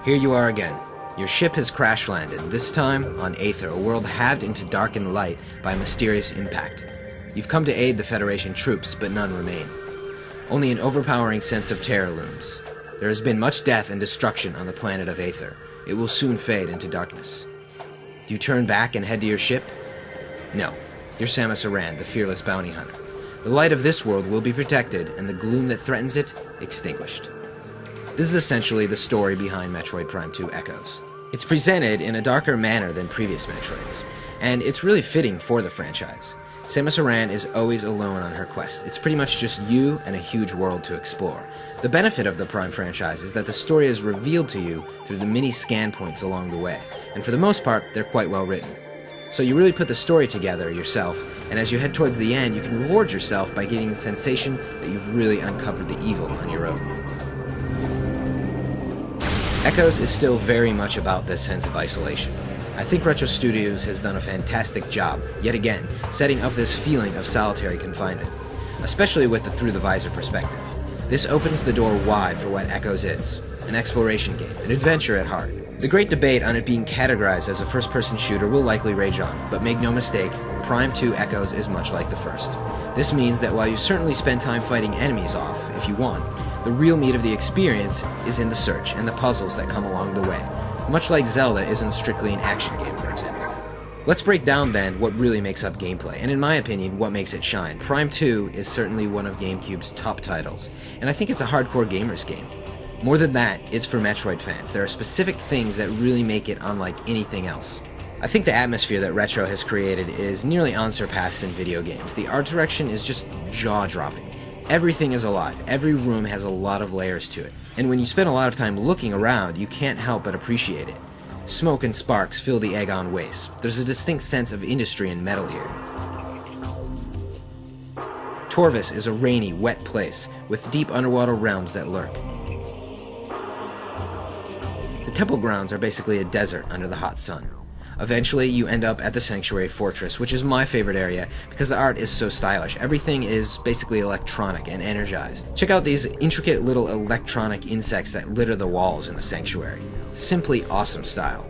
Here you are again. Your ship has crash-landed, this time on Aether, a world halved into darkened light by a mysterious impact. You've come to aid the Federation troops, but none remain. Only an overpowering sense of terror looms. There has been much death and destruction on the planet of Aether. It will soon fade into darkness. Do you turn back and head to your ship? No. You're Samus Aran, the fearless bounty hunter. The light of this world will be protected, and the gloom that threatens it, extinguished. This is essentially the story behind Metroid Prime 2 Echoes. It's presented in a darker manner than previous Metroids, and it's really fitting for the franchise. Samus Aran is always alone on her quest. It's pretty much just you and a huge world to explore. The benefit of the Prime franchise is that the story is revealed to you through the many scan points along the way, and for the most part, they're quite well written. So you really put the story together yourself, and as you head towards the end, you can reward yourself by getting the sensation that you've really uncovered the evil on your own. Echoes is still very much about this sense of isolation. I think Retro Studios has done a fantastic job, yet again, setting up this feeling of solitary confinement, especially with the through-the-visor perspective. This opens the door wide for what Echoes is, an exploration game, an adventure at heart. The great debate on it being categorized as a first-person shooter will likely rage on, but make no mistake, Prime 2 Echoes is much like the first. This means that while you certainly spend time fighting enemies off, if you want, the real meat of the experience is in the search and the puzzles that come along the way, much like Zelda isn't strictly an action game, for example. Let's break down then what really makes up gameplay, and in my opinion, what makes it shine. Prime 2 is certainly one of GameCube's top titles, and I think it's a hardcore gamer's game. More than that, it's for Metroid fans. There are specific things that really make it unlike anything else. I think the atmosphere that Retro has created is nearly unsurpassed in video games. The art direction is just jaw-dropping. Everything is alive. Every room has a lot of layers to it. And when you spend a lot of time looking around, you can't help but appreciate it. Smoke and sparks fill the Aegon wastes. There's a distinct sense of industry and metal here. Torvus is a rainy, wet place with deep underwater realms that lurk. The temple grounds are basically a desert under the hot sun. Eventually, you end up at the Sanctuary Fortress, which is my favorite area because the art is so stylish. Everything is basically electronic and energized. Check out these intricate little electronic insects that litter the walls in the Sanctuary. Simply awesome style.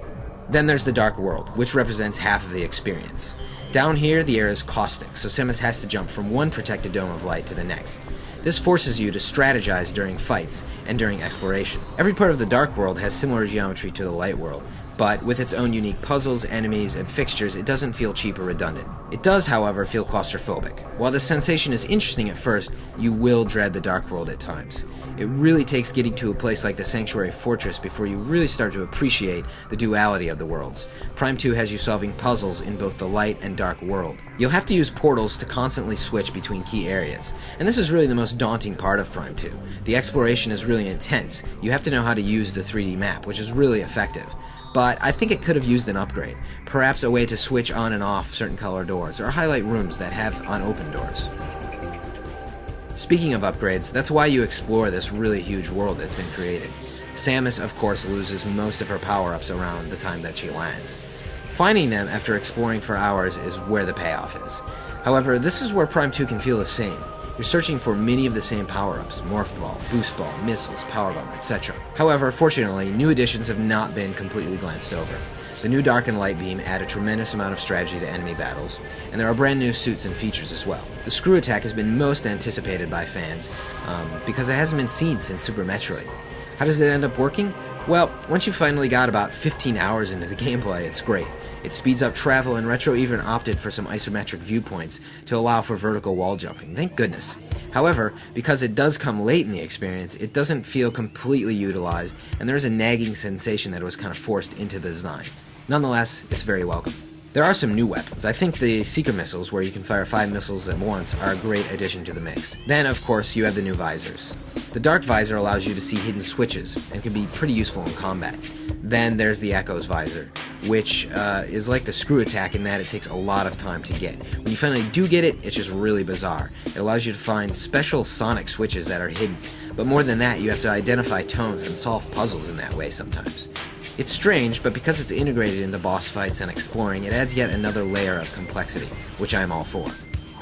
Then there's the Dark World, which represents half of the experience. Down here, the air is caustic, so Samus has to jump from one protected dome of light to the next. This forces you to strategize during fights and during exploration. Every part of the Dark World has similar geometry to the Light World, but with its own unique puzzles, enemies, and fixtures, it doesn't feel cheap or redundant. It does, however, feel claustrophobic. While the sensation is interesting at first, you will dread the Dark World at times. It really takes getting to a place like the Sanctuary Fortress before you really start to appreciate the duality of the worlds. Prime 2 has you solving puzzles in both the Light and Dark World. You'll have to use portals to constantly switch between key areas, and this is really the most daunting part of Prime 2. The exploration is really intense. You have to know how to use the 3D map, which is really effective. But I think it could have used an upgrade, perhaps a way to switch on and off certain color doors, or highlight rooms that have unopened doors. Speaking of upgrades, that's why you explore this really huge world that's been created. Samus, of course, loses most of her power-ups around the time that she lands. Finding them after exploring for hours is where the payoff is. However, this is where Prime 2 can feel the same. You're searching for many of the same power-ups, Morph Ball, Boost Ball, Missiles, Power Bomb, etc. However, fortunately, new additions have not been completely glanced over. The new Dark and Light Beam add a tremendous amount of strategy to enemy battles, and there are brand new suits and features as well. The Screw Attack has been most anticipated by fans, because it hasn't been seen since Super Metroid. How does it end up working? Well, once you finally got about 15 hours into the gameplay, it's great. It speeds up travel, and Retro even opted for some isometric viewpoints to allow for vertical wall jumping. Thank goodness. However, because it does come late in the experience, it doesn't feel completely utilized, and there's a nagging sensation that it was kind of forced into the design. Nonetheless, it's very welcome. There are some new weapons. I think the Seeker missiles, where you can fire 5 missiles at once, are a great addition to the mix. Then, of course, you have the new visors. The Dark Visor allows you to see hidden switches, and can be pretty useful in combat. Then there's the Echoes Visor, which is like the Screw Attack in that it takes a lot of time to get. When you finally do get it, it's just really bizarre. It allows you to find special sonic switches that are hidden, but more than that, you have to identify tones and solve puzzles in that way sometimes. It's strange, but because it's integrated into boss fights and exploring, it adds yet another layer of complexity, which I'm all for.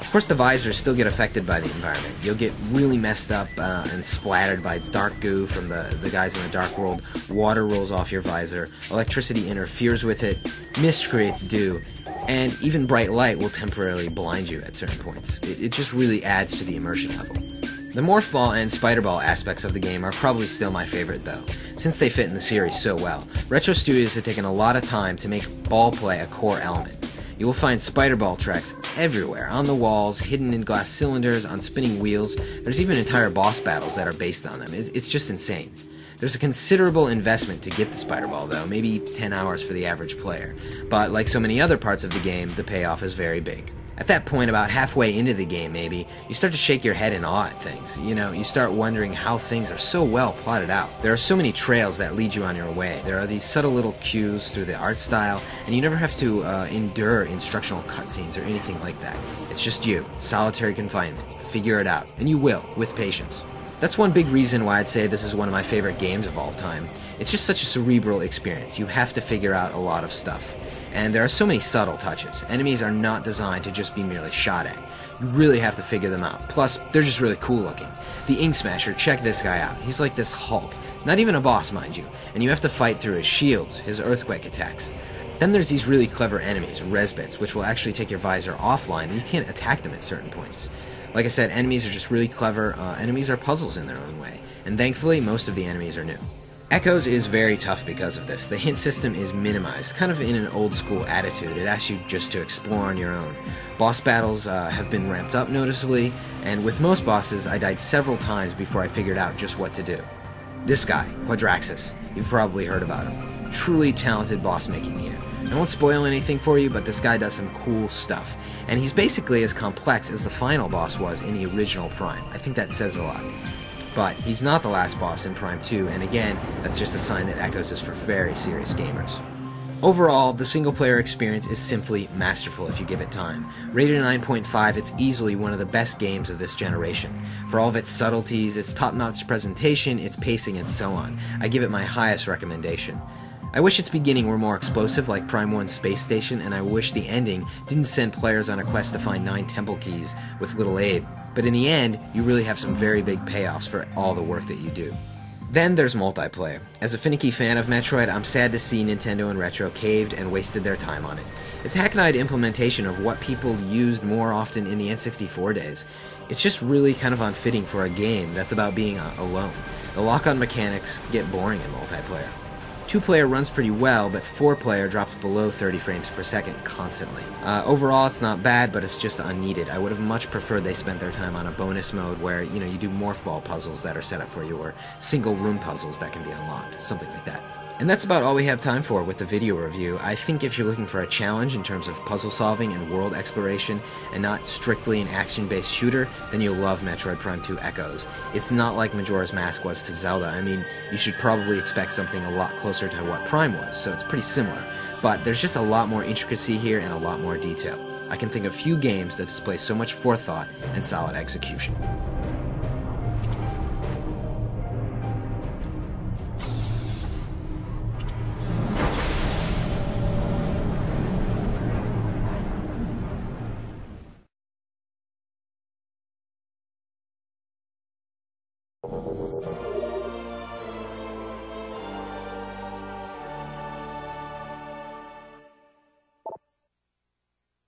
Of course, the visors still get affected by the environment. You'll get really messed up and splattered by dark goo from the guys in the dark world. Water rolls off your visor. Electricity interferes with it. Mist creates dew. And even bright light will temporarily blind you at certain points. It just really adds to the immersion level. The Morph Ball and Spider Ball aspects of the game are probably still my favorite though, since they fit in the series so well. Retro Studios have taken a lot of time to make ball play a core element. You will find Spider Ball tracks everywhere, on the walls, hidden in glass cylinders, on spinning wheels. There's even entire boss battles that are based on them. It's just insane. There's a considerable investment to get the Spider Ball though, maybe 10 hours for the average player. But like so many other parts of the game, the payoff is very big. At that point, about halfway into the game maybe, you start to shake your head in awe at things. You start wondering how things are so well plotted out. There are so many trails that lead you on your way. There are these subtle little cues through the art style, and you never have to endure instructional cutscenes or anything like that. It's just you, solitary confinement. Figure it out, and you will, with patience. That's one big reason why I'd say this is one of my favorite games of all time. It's just such a cerebral experience. You have to figure out a lot of stuff. And there are so many subtle touches. Enemies are not designed to just be merely shot at. You really have to figure them out. Plus, they're just really cool looking. The Ink Smasher, check this guy out. He's like this Hulk. Not even a boss, mind you. And you have to fight through his shields, his earthquake attacks. Then there's these really clever enemies, Resbits, which will actually take your visor offline, and you can't attack them at certain points. Like I said, enemies are just really clever. Enemies are puzzles in their own way. And thankfully, most of the enemies are new. Echoes is very tough because of this. The hint system is minimized, kind of in an old school attitude. It asks you just to explore on your own. Boss battles have been ramped up noticeably, and with most bosses, I died several times before I figured out just what to do. This guy, Quadraxis, you've probably heard about him. Truly talented boss making here. I won't spoil anything for you, but this guy does some cool stuff. And he's basically as complex as the final boss was in the original Prime. I think that says a lot. But he's not the last boss in Prime 2, and again, that's just a sign that Echoes is for very serious gamers. Overall, the single-player experience is simply masterful if you give it time. Rated 9.5, it's easily one of the best games of this generation. For all of its subtleties, its top-notch presentation, its pacing, and so on, I give it my highest recommendation. I wish its beginning were more explosive like Prime 1's Space Station, and I wish the ending didn't send players on a quest to find 9 temple keys with little aid. But in the end, you really have some very big payoffs for all the work that you do. Then there's multiplayer. As a finicky fan of Metroid, I'm sad to see Nintendo and Retro caved and wasted their time on it. It's a hackneyed implementation of what people used more often in the N64 days. It's just really kind of unfitting for a game that's about being alone. The lock-on mechanics get boring in multiplayer. 2-player runs pretty well, but 4-player drops below 30 frames per second constantly. Overall, it's not bad, but it's just unneeded. I would have much preferred they spent their time on a bonus mode where, you do Morph Ball puzzles that are set up for you, or single room puzzles that can be unlocked, something like that. And that's about all we have time for with the video review. I think if you're looking for a challenge in terms of puzzle solving and world exploration, and not strictly an action-based shooter, then you'll love Metroid Prime 2 Echoes. It's not like Majora's Mask was to Zelda. I mean, you should probably expect something a lot closer to what Prime was, so it's pretty similar. But there's just a lot more intricacy here and a lot more detail. I can think of few games that display so much forethought and solid execution.